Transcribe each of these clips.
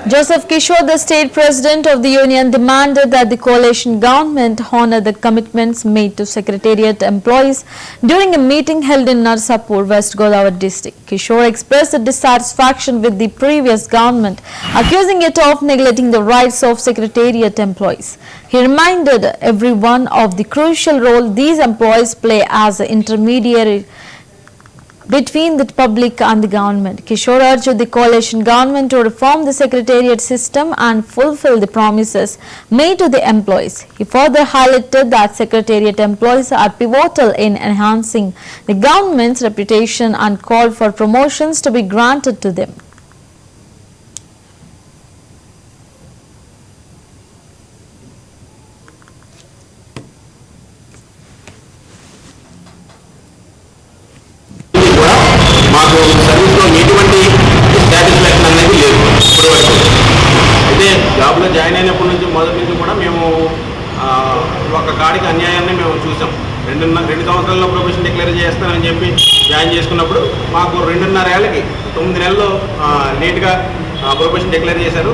Joseph Kishore, the state president of the union, demanded that the coalition government honor the commitments made to secretariat employees during a meeting held in Narsapur, West Godavari district. Kishore expressed dissatisfaction with the previous government, accusing it of neglecting the rights of secretariat employees. He reminded everyone of the crucial role these employees play as an intermediary between the public and the government. Kishore urged the coalition government to reform the secretariat system and fulfill the promises made to the employees. He further highlighted that secretariat employees are pivotal in enhancing the government's reputation and called for promotions to be granted to them. జాబ్లో join అయినప్పటి నుంచి మొదటి నుంచి కూడా మేము ఒక కాడికి అన్యాయాన్ని మేము చూసాం. 2 సంవత్సరాల్లో ప్రొఫెషన్ డిక్లేర్ చేస్తానని చెప్పి జాయిన్ చేసుకున్నప్పుడు మాకు 2.5 ఏళ్ళకి 9 నెలల్లో లేట్గా ప్రొఫెషన్ డిక్లేర్ చేశారు.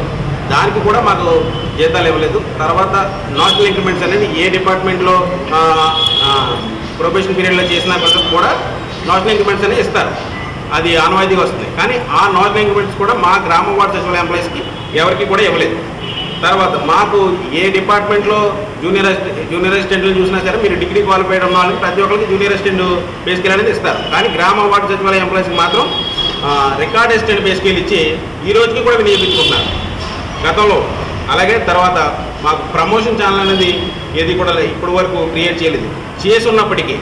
దానికి కూడా మాకు జీతాలు ఇవ్వలేదు. తర్వాత నేషనల్ ఇంక్రిమెంట్స్ అనేది ఏ డిపార్ట్మెంట్లో ప్రొఫెషన్ పీరియడ్లో చేసినా కూడా నేషనల్ ఇంక్రిమెంట్స్ అనేది ఇస్తారు. అది ఆనవాయితీగా వస్తుంది. కానీ ఆ నేషనల్ ఇంక్రిమెంట్స్ కూడా మా గ్రామ వార్డు సచివాలయ ఎంప్లాయీస్కి ఎవరికి కూడా ఇవ్వలేదు. తర్వాత మాకు ఏ డిపార్ట్మెంట్లో జూనియర్ అసిస్టెంట్లు చూసినా సరే మీరు డిగ్రీ క్వాలిఫైడ్ ఉన్న వాళ్ళకి ప్రతి ఒక్కరికి జూనియర్ అసిస్టెంట్ పే స్కేల్ అనేది ఇస్తారు. కానీ గ్రామ వార్డు సచివాలయ ఎంప్లాయీస్కి మాత్రం రికార్డ్ అసిస్టెంట్ పే స్కేల్ ఇచ్చి ఈ రోజుకి కూడా వినియోగించుకుంటున్నారు గతంలో. అలాగే తర్వాత మాకు ప్రమోషన్ ఛానల్ అనేది ఏది కూడా ఇప్పటి వరకు క్రియేట్ చేయలేదు. చేసి ఉన్నప్పటికీ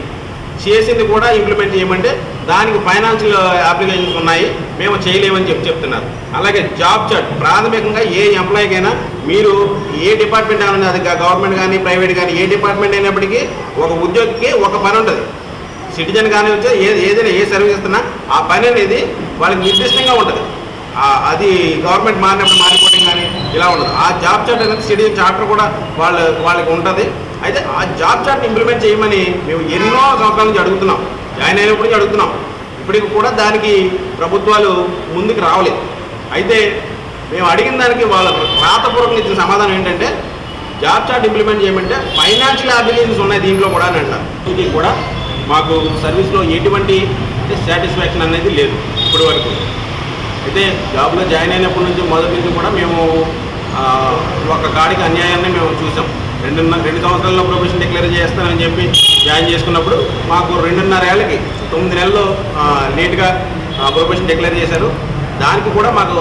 చేసింది కూడా ఇంప్లిమెంట్ చేయమంటే దానికి ఫైనాన్షియల్ అప్లికేషన్స్ ఉన్నాయి, మేము చేయలేమని చెప్తున్నారు. అలాగే జాబ్ చార్ట్ ప్రాథమికంగా ఏ ఎంప్లాయీకైనా మీరు ఏ డిపార్ట్మెంట్ అయినా, అది గవర్నమెంట్ కానీ ప్రైవేట్ కానీ ఏ డిపార్ట్మెంట్ అయినప్పటికీ ఒక ఉద్యోగికి ఒక పని ఉంటుంది. సిటిజన్ కానీ వచ్చే ఏదైనా ఏ సర్వీస్ ఇస్తున్నా ఆ పని అనేది వాళ్ళకి నిర్దిష్టంగా ఉంటుంది. అది గవర్నమెంట్ మారినప్పుడు మారిపోవడం కానీ ఇలా ఉండదు. ఆ జాబ్ చార్ట్ అనేది సిటిజన్ చార్టర్ కూడా వాళ్ళకి ఉంటుంది. అయితే ఆ జాబ్ చార్ట్ని ఇంప్లిమెంట్ చేయమని మేము ఎన్నో సంవత్సరాల నుంచి అడుగుతున్నాం. జాయిన్ అయినప్పటి నుంచి అడుగుతున్నాం. ఇప్పటికి కూడా దానికి ప్రభుత్వాలు ముందుకు రావలేదు. అయితే మేము అడిగిన దానికి వాళ్ళ రాతపూర్వకంగా ఇచ్చిన సమాధానం ఏంటంటే జాబ్ చార్ట్ ఇంప్లిమెంట్ చేయమంటే ఫైనాన్షియల్ అప్లికేషన్స్ ఉన్నాయి దీంట్లో కూడా అని అంటారు. ఇది కూడా మాకు సర్వీస్లో ఎటువంటి సాటిస్ఫాక్షన్ అనేది లేదు ఇప్పటి వరకు. అయితే జాబ్లో జాయిన్ అయినప్పటి నుంచి మొదటి నుంచి కూడా మేము ఒక కాడికి అన్యాయాన్ని మేము చూసాం. 2 సంవత్సరాల్లో ప్రొఫెషన్ డిక్లేర్ చేస్తానని చెప్పి జాయిన్ చేసుకున్నప్పుడు మాకు 2.5 ఏళ్ళకి 9 నెలల్లో లేట్గా ప్రొఫెషన్ డిక్లేర్ చేశారు. దానికి కూడా మాకు